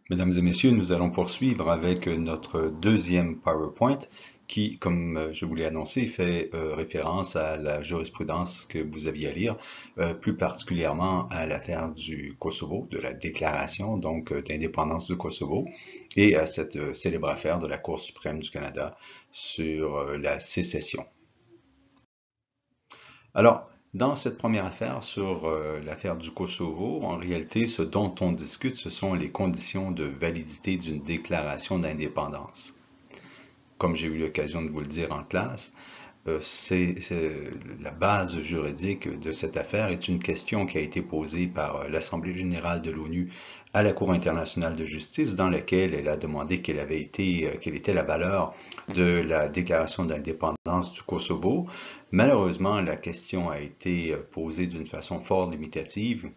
Mesdames et messieurs, nous allons poursuivre avec notre deuxième PowerPoint qui, comme je vous l'ai annoncé, fait référence à la jurisprudence que vous aviez à lire, plus particulièrement à l'affaire du Kosovo, de la déclaration donc d'indépendance du Kosovo, et à cette célèbre affaire de la Cour suprême du Canada sur la sécession. Alors, dans cette première affaire sur l'affaire du Kosovo, en réalité, ce dont on discute, ce sont les conditions de validité d'une déclaration d'indépendance. Comme j'ai eu l'occasion de vous le dire en classe, la base juridique de cette affaire est une question qui a été posée par l'Assemblée générale de l'ONU à la Cour internationale de justice, dans laquelle elle a demandé quelle était la valeur de la déclaration d'indépendance du Kosovo. Malheureusement, la question a été posée d'une façon fort limitative.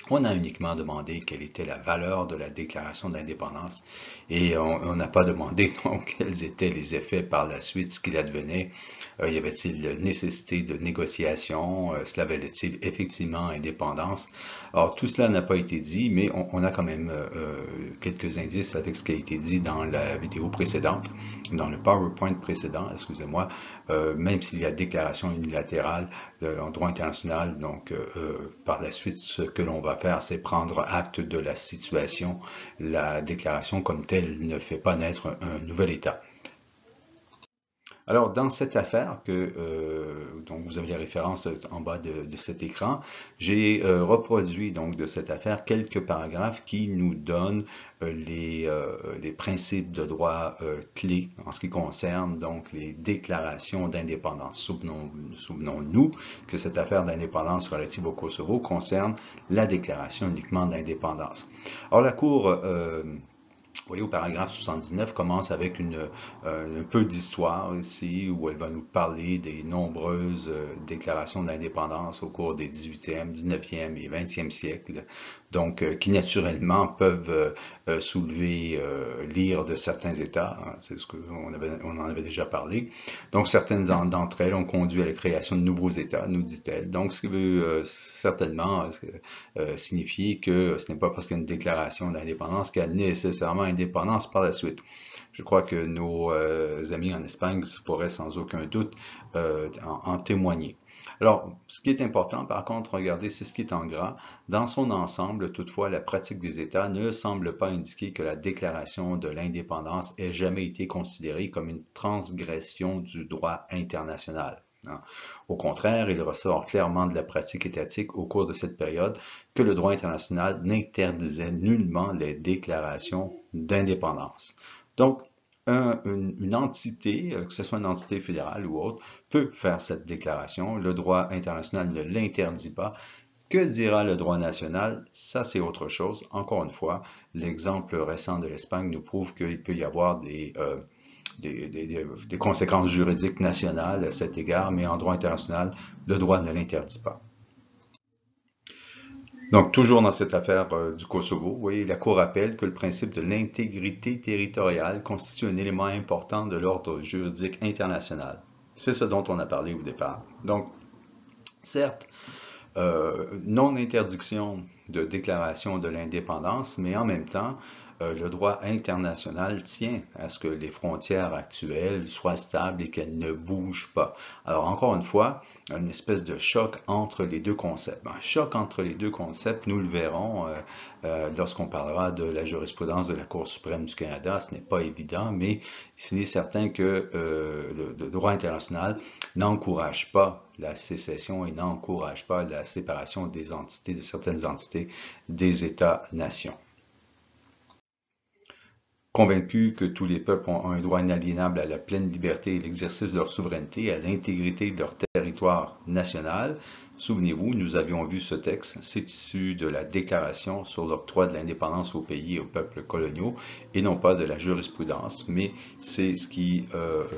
On a uniquement demandé quelle était la valeur de la déclaration d'indépendance et on n'a pas demandé donc quels étaient les effets par la suite, ce qu'il advenait. Y avait-il nécessité de négociation? Cela valait-il effectivement indépendance? Alors tout cela n'a pas été dit, mais on a quand même quelques indices avec ce qui a été dit dans la vidéo précédente, dans le PowerPoint précédent, excusez-moi, même s'il y a déclaration unilatérale en droit international. Donc, par la suite, ce que l'on va faire, c'est prendre acte de la situation. La déclaration comme telle ne fait pas naître un nouvel État. Alors, dans cette affaire, donc vous avez les références en bas de cet écran, j'ai reproduit donc de cette affaire quelques paragraphes qui nous donnent les principes de droit clés en ce qui concerne donc les déclarations d'indépendance. Souvenons-nous que cette affaire d'indépendance relative au Kosovo concerne la déclaration uniquement d'indépendance. Alors, la Cour vous voyez, au paragraphe 79, commence avec un peu d'histoire ici, où elle va nous parler des nombreuses déclarations d'indépendance au cours des 18e, 19e et 20e siècles, donc qui naturellement peuvent soulever l'ire de certains États, hein, c'est ce on en avait déjà parlé. Donc certaines d'entre elles ont conduit à la création de nouveaux États, nous dit-elle. Donc ce qui veut certainement signifier que ce n'est pas parce qu'il y a une déclaration d'indépendance qu'elle est nécessairement indépendance par la suite. Je crois que nos amis en Espagne pourraient sans aucun doute en témoigner. Alors, ce qui est important, par contre, regardez, c'est ce qui est en gras. Dans son ensemble, toutefois, la pratique des États ne semble pas indiquer que la déclaration de l'indépendance ait jamais été considérée comme une transgression du droit international. Au contraire, il ressort clairement de la pratique étatique au cours de cette période que le droit international n'interdisait nullement les déclarations d'indépendance. Donc, une entité, que ce soit une entité fédérale ou autre, peut faire cette déclaration. Le droit international ne l'interdit pas. Que dira le droit national? Ça, c'est autre chose. Encore une fois, l'exemple récent de l'Espagne nous prouve qu'il peut y avoir des conséquences juridiques nationales à cet égard, mais en droit international, le droit ne l'interdit pas. Donc, toujours dans cette affaire du Kosovo, vous voyez, la Cour rappelle que le principe de l'intégrité territoriale constitue un élément important de l'ordre juridique international. C'est ce dont on a parlé au départ. Donc, certes, non-interdiction de déclaration de l'indépendance, mais en même temps, le droit international tient à ce que les frontières actuelles soient stables et qu'elles ne bougent pas. Alors encore une fois, une espèce de choc entre les deux concepts. Un choc entre les deux concepts, nous le verrons lorsqu'on parlera de la jurisprudence de la Cour suprême du Canada. Ce n'est pas évident, mais il est certain que le droit international n'encourage pas la sécession et n'encourage pas la séparation des entités, de certaines entités des États-nations. Convaincus que tous les peuples ont un droit inaliénable à la pleine liberté et l'exercice de leur souveraineté, à l'intégrité de leur territoire national, souvenez-vous, nous avions vu ce texte, c'est issu de la déclaration sur l'octroi de l'indépendance aux pays et aux peuples coloniaux, et non pas de la jurisprudence, mais c'est ce qui,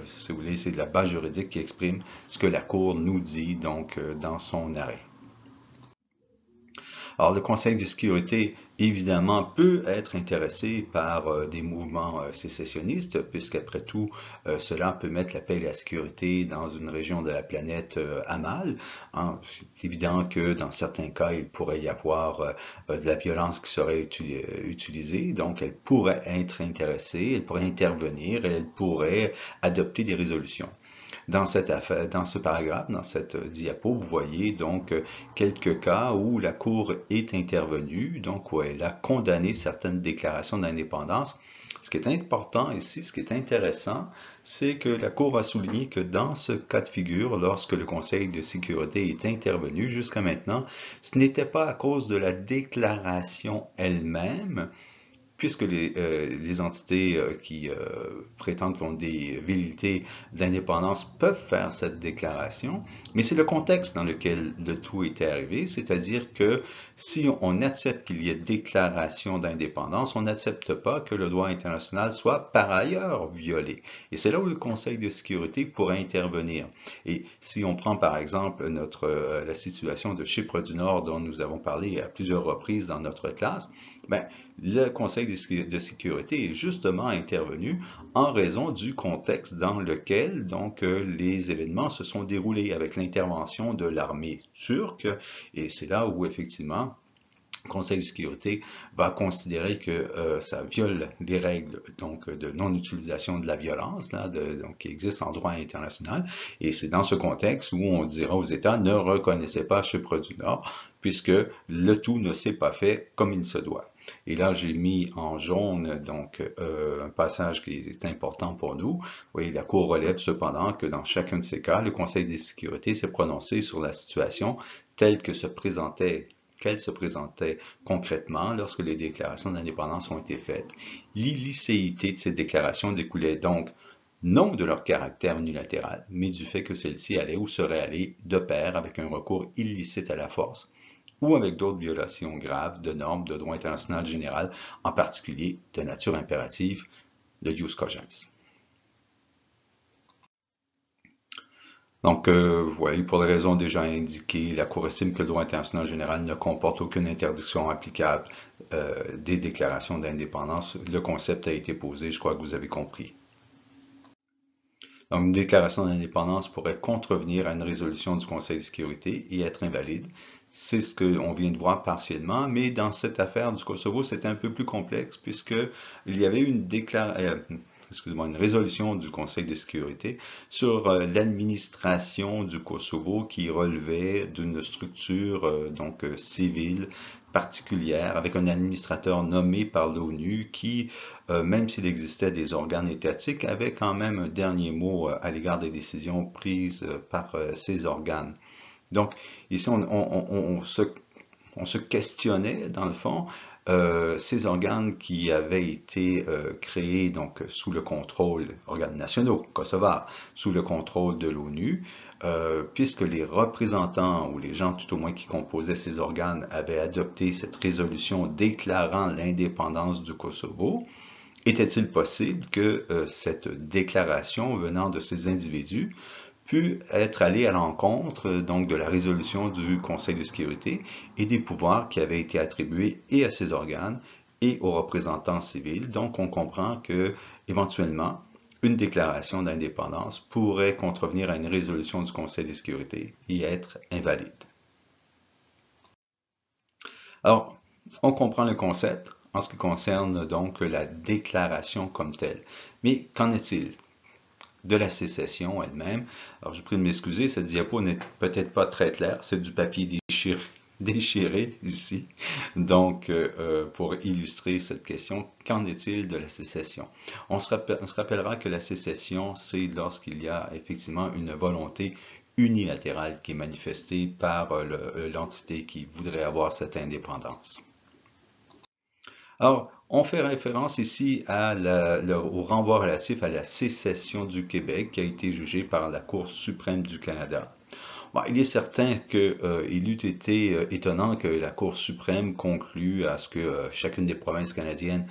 si vous voulez, c'est de la base juridique qui exprime ce que la Cour nous dit donc dans son arrêt. Alors, le Conseil de sécurité évidemment, peut être intéressée par des mouvements sécessionnistes, puisqu'après tout, cela peut mettre la paix et la sécurité dans une région de la planète à mal. Hein. C'est évident que dans certains cas, il pourrait y avoir de la violence qui serait utilisée, donc elle pourrait être intéressée, elle pourrait intervenir, elle pourrait adopter des résolutions. Dans cette affaire, dans ce paragraphe, dans cette diapo, vous voyez donc quelques cas où la Cour est intervenue, donc où elle a condamné certaines déclarations d'indépendance. Ce qui est important ici, ce qui est intéressant, c'est que la Cour a souligné que dans ce cas de figure, lorsque le Conseil de sécurité est intervenu jusqu'à maintenant, ce n'était pas à cause de la déclaration elle-même, puisque les entités qui prétendent qu'ils ont des velléités d'indépendance peuvent faire cette déclaration, mais c'est le contexte dans lequel le tout était arrivé, c'est-à-dire que si on accepte qu'il y ait déclaration d'indépendance, on n'accepte pas que le droit international soit par ailleurs violé. Et c'est là où le Conseil de sécurité pourrait intervenir. Et si on prend par exemple la situation de Chypre du Nord dont nous avons parlé à plusieurs reprises dans notre classe, ben, le Conseil de sécurité est justement intervenu en raison du contexte dans lequel donc les événements se sont déroulés avec l'intervention de l'armée turque, et c'est là où effectivement le Conseil de sécurité va considérer que ça viole les règles donc de non-utilisation de la violence là, donc, qui existent en droit international. Et c'est dans ce contexte où on dira aux États ne reconnaissez pas Chypre du Nord, puisque le tout ne s'est pas fait comme il se doit. Et là, j'ai mis en jaune donc un passage qui est important pour nous. Vous voyez, la Cour relève cependant que dans chacun de ces cas, le Conseil de sécurité s'est prononcé sur la situation telle que qu'elle se présentait concrètement lorsque les déclarations d'indépendance ont été faites. L'illicéité de ces déclarations découlait donc non de leur caractère unilatéral, mais du fait que celles-ci allaient ou seraient allées de pair avec un recours illicite à la force ou avec d'autres violations graves de normes de droit international général, en particulier de nature impérative, le jus cogens. Donc, vous voyez, pour les raisons déjà indiquées, la Cour estime que le droit international général ne comporte aucune interdiction applicable des déclarations d'indépendance. Le concept a été posé, je crois que vous avez compris. Donc, une déclaration d'indépendance pourrait contrevenir à une résolution du Conseil de sécurité et être invalide. C'est ce qu'on vient de voir partiellement, mais dans cette affaire du Kosovo, c'était un peu plus complexe puisqu'il y avait une une résolution du Conseil de sécurité sur l'administration du Kosovo qui relevait d'une structure civile particulière avec un administrateur nommé par l'ONU qui, même s'il existait des organes étatiques, avait quand même un dernier mot à l'égard des décisions prises par ces organes. Donc, ici, on se questionnait, dans le fond, ces organes qui avaient été créés donc sous le contrôle, organes nationaux, kosovars, sous le contrôle de l'ONU, puisque les représentants ou les gens tout au moins qui composaient ces organes avaient adopté cette résolution déclarant l'indépendance du Kosovo, était-il possible que cette déclaration venant de ces individus pu être allé à l'encontre donc de la résolution du Conseil de sécurité et des pouvoirs qui avaient été attribués et à ces organes et aux représentants civils. Donc on comprend que éventuellement une déclaration d'indépendance pourrait contrevenir à une résolution du Conseil de sécurité et être invalide. Alors, on comprend le concept en ce qui concerne donc la déclaration comme telle. Mais qu'en est-il de la sécession elle-même? Alors, je prie de m'excuser, cette diapo n'est peut-être pas très claire, c'est du papier déchiré ici. Donc, pour illustrer cette question, qu'en est-il de la sécession? On se rappellera que la sécession, c'est lorsqu'il y a effectivement une volonté unilatérale qui est manifestée par l'entité qui voudrait avoir cette indépendance. Alors, on fait référence ici au renvoi relatif à la sécession du Québec qui a été jugé par la Cour suprême du Canada. Bon, il est certain qu'il eût été étonnant que la Cour suprême conclue à ce que chacune des provinces canadiennes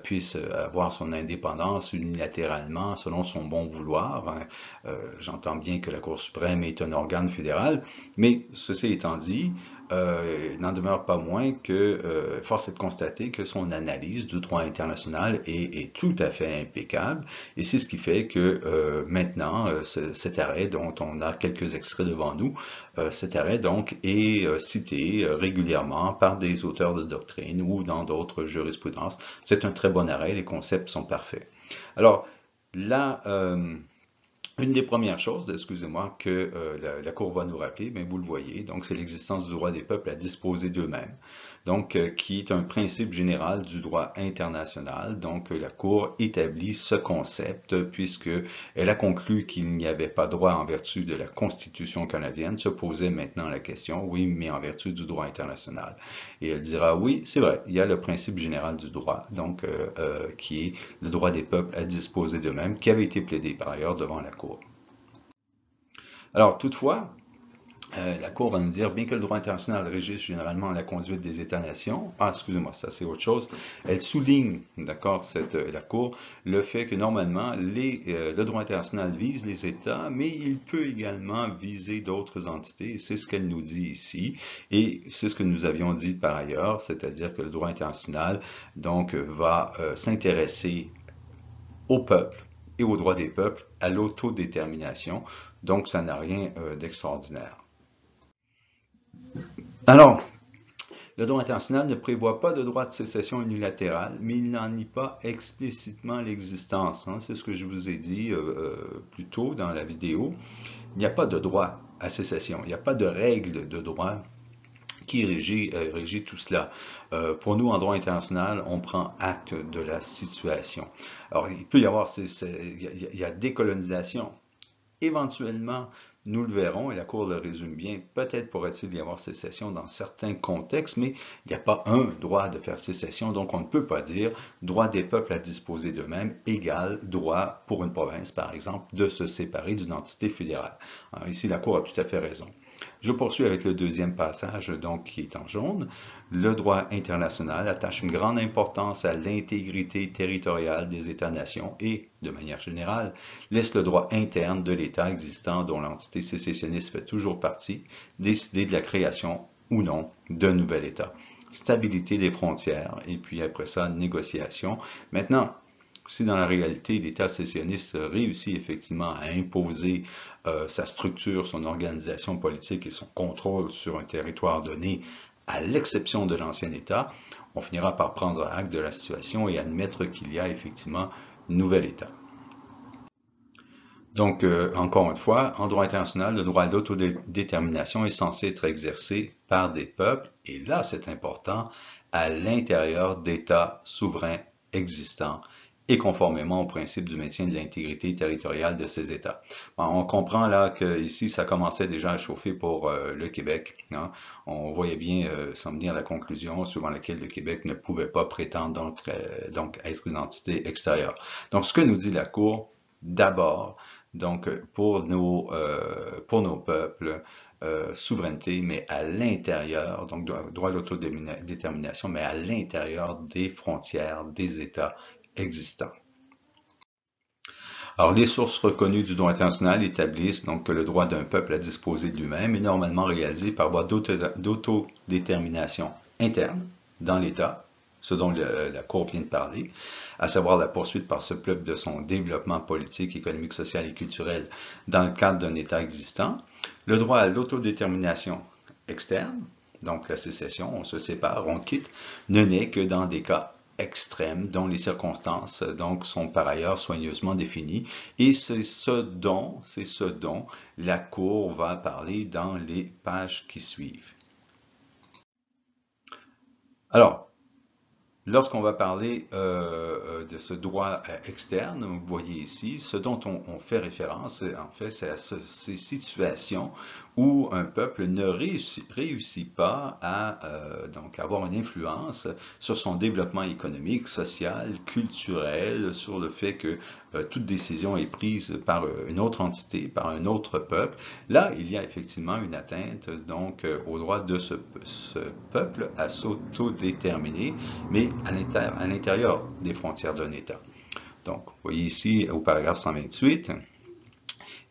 puisse avoir son indépendance unilatéralement selon son bon vouloir. Hein. J'entends bien que la Cour suprême est un organe fédéral, mais ceci étant dit, n'en demeure pas moins que force est de constater que son analyse du droit international est tout à fait impeccable, et c'est ce qui fait que maintenant, cet arrêt dont on a quelques extraits devant nous, cet arrêt donc est cité régulièrement par des auteurs de doctrine ou dans d'autres jurisprudences. C'est un très bon arrêt, les concepts sont parfaits. Alors, là, une des premières choses, excusez-moi, que la Cour va nous rappeler, bien, vous le voyez, donc c'est l'existence du droit des peuples à disposer d'eux-mêmes, donc qui est un principe général du droit international. Donc la Cour établit ce concept puisqu'elle a conclu qu'il n'y avait pas droit en vertu de la Constitution canadienne. Se posait maintenant la question, oui, mais en vertu du droit international. Et elle dira, oui, c'est vrai, il y a le principe général du droit, donc qui est le droit des peuples à disposer d'eux-mêmes, qui avait été plaidé par ailleurs devant la Cour. Alors, toutefois, la Cour va nous dire, bien que le droit international régisse généralement la conduite des États-nations, excusez-moi, ça c'est autre chose, elle souligne, d'accord, la Cour, le fait que normalement, le droit international vise les États, mais il peut également viser d'autres entités, c'est ce qu'elle nous dit ici, et c'est ce que nous avions dit par ailleurs, c'est-à-dire que le droit international, donc, va s'intéresser au peuple et aux droits des peuples, à l'autodétermination, donc ça n'a rien d'extraordinaire. Alors, le droit international ne prévoit pas de droit de sécession unilatérale, mais il n'en nie pas explicitement l'existence. C'est ce que je vous ai dit plus tôt dans la vidéo. Il n'y a pas de droit à sécession, il n'y a pas de règle de droit qui régit tout cela. Pour nous, en droit international, on prend acte de la situation. Alors, il peut y avoir, il y a décolonisation. Éventuellement, nous le verrons, et la Cour le résume bien, peut-être pourrait-il y avoir sécession dans certains contextes, mais il n'y a pas un droit de faire sécession, donc on ne peut pas dire droit des peuples à disposer d'eux-mêmes égale droit pour une province, par exemple, de se séparer d'une entité fédérale. Alors ici, la Cour a tout à fait raison. Je poursuis avec le deuxième passage, donc, qui est en jaune. Le droit international attache une grande importance à l'intégrité territoriale des États-nations et, de manière générale, laisse le droit interne de l'État existant dont l'entité sécessionniste fait toujours partie décider de la création ou non d'un nouvel État. Stabilité des frontières et puis après ça, négociation. Maintenant, si dans la réalité l'État sécessionniste réussit effectivement à imposer sa structure, son organisation politique et son contrôle sur un territoire donné, à l'exception de l'ancien État, on finira par prendre acte de la situation et admettre qu'il y a effectivement un nouvel État. Donc, encore une fois, en droit international, le droit à l'autodétermination est censé être exercé par des peuples, et là c'est important, à l'intérieur d'États souverains existants, et conformément au principe du maintien de l'intégrité territoriale de ces États. Bon, on comprend là que ici ça commençait déjà à chauffer pour le Québec. On voyait bien s'en venir la conclusion suivant laquelle le Québec ne pouvait pas prétendre donc être une entité extérieure. Donc ce que nous dit la Cour, d'abord, donc pour nos peuples, souveraineté, mais à l'intérieur, donc droit à l'autodétermination, mais à l'intérieur des frontières des États existants. Alors, les sources reconnues du droit international établissent donc que le droit d'un peuple à disposer de lui-même est normalement réalisé par voie d'autodétermination interne dans l'État, ce dont la Cour vient de parler, à savoir la poursuite par ce peuple de son développement politique, économique, social et culturel dans le cadre d'un État existant. Le droit à l'autodétermination externe, donc la sécession, on se sépare, on quitte, ne n'est que dans des cas extrêmes dont les circonstances donc sont par ailleurs soigneusement définies, et c'est ce dont la Cour va parler dans les pages qui suivent. Alors, lorsqu'on va parler de ce droit externe, vous voyez ici, ce dont on fait référence, en fait, c'est à ces situations où un peuple ne réussit pas à donc avoir une influence sur son développement économique, social, culturel, sur le fait que toute décision est prise par une autre entité, par un autre peuple. Là, il y a effectivement une atteinte donc au droit de ce peuple à s'autodéterminer, mais à l'intérieur des frontières d'un État. Donc, vous voyez ici au paragraphe 128,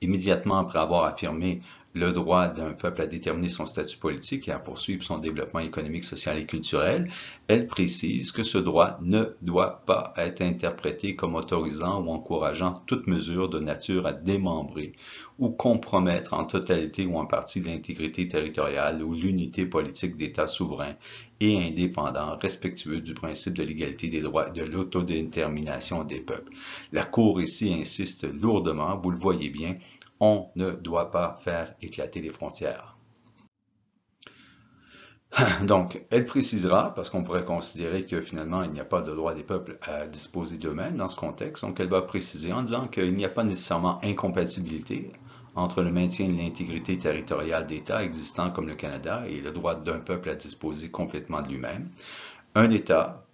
immédiatement après avoir affirmé le droit d'un peuple à déterminer son statut politique et à poursuivre son développement économique, social et culturel, elle précise que ce droit ne doit pas être interprété comme autorisant ou encourageant toute mesure de nature à démembrer ou compromettre en totalité ou en partie l'intégrité territoriale ou l'unité politique d'États souverains et indépendants, respectueux du principe de l'égalité des droits et de l'autodétermination des peuples. La Cour ici insiste lourdement, vous le voyez bien, on ne doit pas faire éclater les frontières. Donc, elle précisera, parce qu'on pourrait considérer que finalement, il n'y a pas de droit des peuples à disposer d'eux-mêmes dans ce contexte, donc elle va préciser en disant qu'il n'y a pas nécessairement incompatibilité entre le maintien de l'intégrité territoriale d'États existants comme le Canada et le droit d'un peuple à disposer complètement de lui-même. Un État,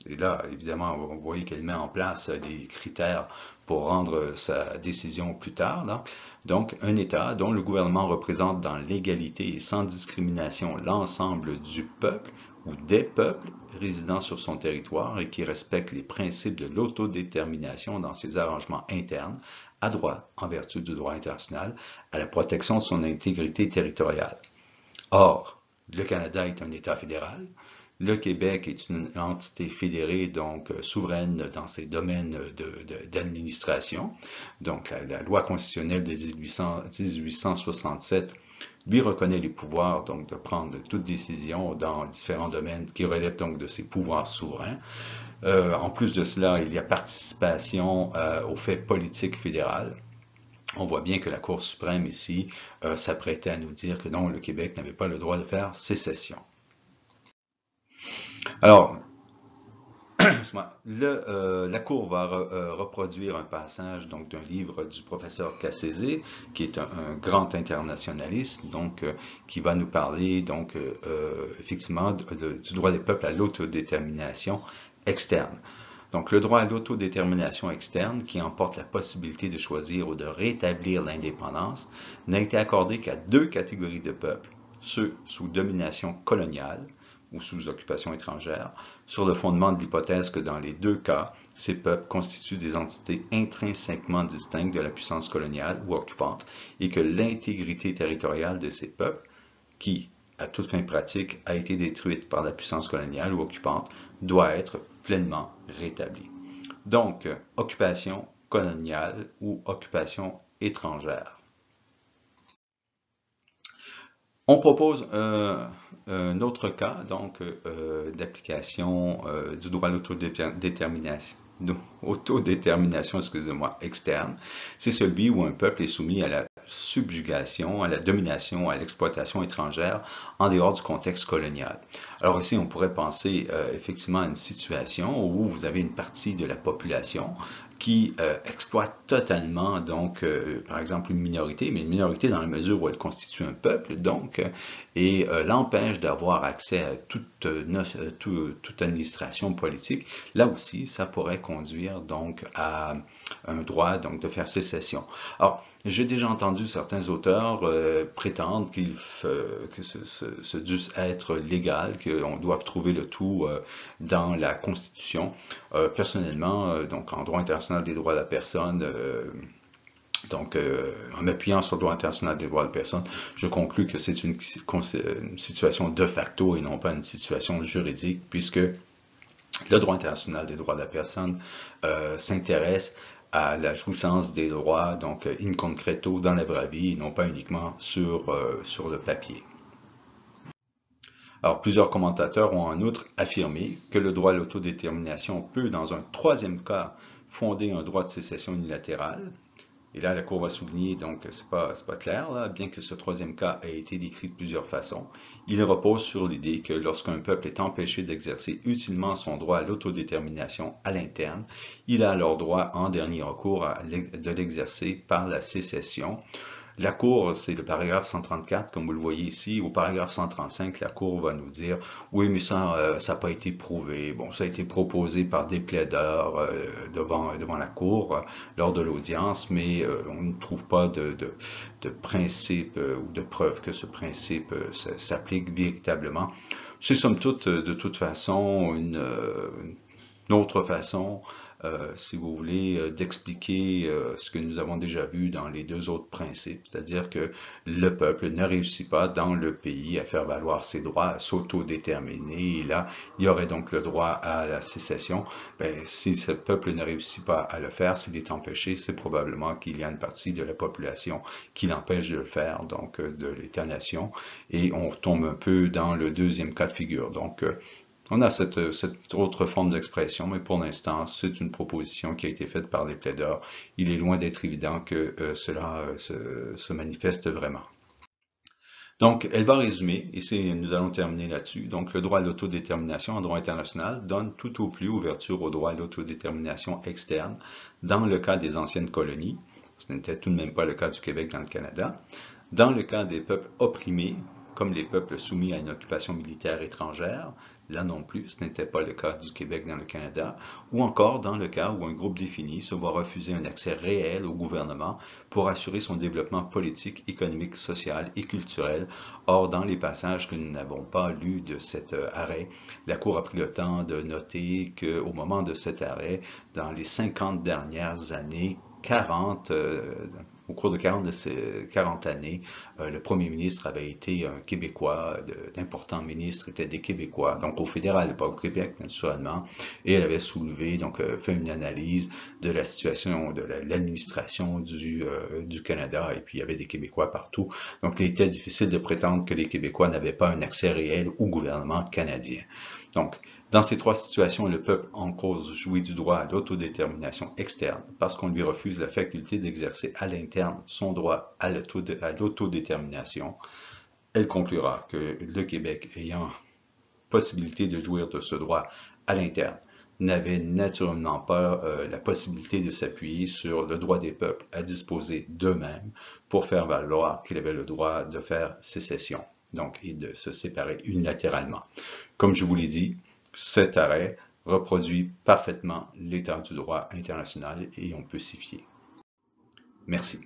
et là, évidemment, vous voyez qu'elle met en place des critères pour rendre sa décision plus tard, là. Donc, un État dont le gouvernement représente dans l'égalité et sans discrimination l'ensemble du peuple ou des peuples résidant sur son territoire et qui respecte les principes de l'autodétermination dans ses arrangements internes, a droit, en vertu du droit international, à la protection de son intégrité territoriale. Or, le Canada est un État fédéral. Le Québec est une entité fédérée, donc souveraine dans ses domaines d'administration. Donc, la loi constitutionnelle de 1867 lui reconnaît les pouvoirs donc de prendre toute décision dans différents domaines qui relèvent donc de ses pouvoirs souverains. En plus de cela, il y a participation aux faits politiques fédérales. On voit bien que la Cour suprême ici s'apprêtait à nous dire que non, le Québec n'avait pas le droit de faire sécession. Alors, la Cour va reproduire un passage donc d'un livre du professeur Cassezé, qui est un grand internationaliste, donc qui va nous parler donc effectivement du droit des peuples à l'autodétermination externe. Donc, le droit à l'autodétermination externe, qui emporte la possibilité de choisir ou de rétablir l'indépendance, n'a été accordé qu'à deux catégories de peuples, ceux sous domination coloniale ou sous occupation étrangère, sur le fondement de l'hypothèse que dans les deux cas, ces peuples constituent des entités intrinsèquement distinctes de la puissance coloniale ou occupante et que l'intégrité territoriale de ces peuples, qui, à toute fin pratique, a été détruite par la puissance coloniale ou occupante, doit être pleinement rétablie. Donc, occupation coloniale ou occupation étrangère. On propose un autre cas donc d'application du droit à l'autodétermination, excusez-moi, externe. C'est celui où un peuple est soumis à la subjugation, à la domination, à l'exploitation étrangère en dehors du contexte colonial. Alors ici, on pourrait penser effectivement à une situation où vous avez une partie de la population qui exploite totalement, donc, par exemple, une minorité, mais une minorité dans la mesure où elle constitue un peuple, donc, et l'empêche d'avoir accès à toute administration politique. Là aussi, ça pourrait conduire donc à un droit donc de faire sécession. Alors, j'ai déjà entendu certains auteurs prétendre que ce dû être légal, qu'on doit trouver le tout dans la Constitution. Personnellement, donc en droit international des droits de la personne, donc, en m'appuyant sur le droit international des droits de la personne, je conclus que c'est une situation de facto et non pas une situation juridique, puisque le droit international des droits de la personne s'intéresse à la jouissance des droits, donc in concreto, dans la vraie vie, et non pas uniquement sur le papier. Alors, plusieurs commentateurs ont en outre affirmé que le droit à l'autodétermination peut, dans un troisième cas, fonder un droit de sécession unilatérale. Et là, la Cour va souligner, donc, c'est pas clair, là, bien que ce troisième cas ait été décrit de plusieurs façons. Il repose sur l'idée que lorsqu'un peuple est empêché d'exercer utilement son droit à l'autodétermination à l'interne, il a alors droit, en dernier recours, de l'exercer par la sécession. La Cour, c'est le paragraphe 134, comme vous le voyez ici. Au paragraphe 135, la Cour va nous dire « Oui, mais ça n'a pas été prouvé. Bon, ça a été proposé par des plaideurs devant la Cour lors de l'audience, mais on ne trouve pas de principe ou de preuve que ce principe s'applique véritablement. » C'est somme toute, de toute façon, une autre façon, si vous voulez, d'expliquer ce que nous avons déjà vu dans les deux autres principes, c'est-à-dire que le peuple ne réussit pas dans le pays à faire valoir ses droits, à s'autodéterminer, et là, il y aurait donc le droit à la sécession. Ben, si ce peuple ne réussit pas à le faire, s'il est empêché, c'est probablement qu'il y a une partie de la population qui l'empêche de le faire, donc de l'État-nation, et on tombe un peu dans le deuxième cas de figure. Donc, on a cette autre forme d'expression, mais pour l'instant, c'est une proposition qui a été faite par les plaideurs. Il est loin d'être évident que cela se manifeste vraiment. Donc, elle va résumer, et nous allons terminer là-dessus. Donc, le droit à l'autodétermination en droit international donne tout au plus ouverture au droit à l'autodétermination externe dans le cas des anciennes colonies. Ce n'était tout de même pas le cas du Québec dans le Canada. Dans le cas des peuples opprimés, comme les peuples soumis à une occupation militaire étrangère, là non plus, ce n'était pas le cas du Québec dans le Canada, ou encore dans le cas où un groupe défini se voit refuser un accès réel au gouvernement pour assurer son développement politique, économique, social et culturel. Or, dans les passages que nous n'avons pas lus de cet arrêt, la Cour a pris le temps de noter qu'au moment de cet arrêt, dans les 50 dernières années, au cours de 40 années, le premier ministre avait été un Québécois, d'importants ministres étaient des Québécois, donc au fédéral, pas au Québec naturellement, et elle avait soulevé, donc fait une analyse de la situation de l'administration du Canada, et puis il y avait des Québécois partout, donc il était difficile de prétendre que les Québécois n'avaient pas un accès réel au gouvernement canadien. Donc, dans ces trois situations, le peuple en cause jouit du droit à l'autodétermination externe parce qu'on lui refuse la faculté d'exercer à l'interne son droit à l'autodétermination. Elle conclura que le Québec, ayant possibilité de jouir de ce droit à l'interne, n'avait naturellement pas la possibilité de s'appuyer sur le droit des peuples à disposer d'eux-mêmes pour faire valoir qu'il avait le droit de faire sécession, donc, et de se séparer unilatéralement. Comme je vous l'ai dit, cet arrêt reproduit parfaitement l'état du droit international et on peut s'y fier. Merci.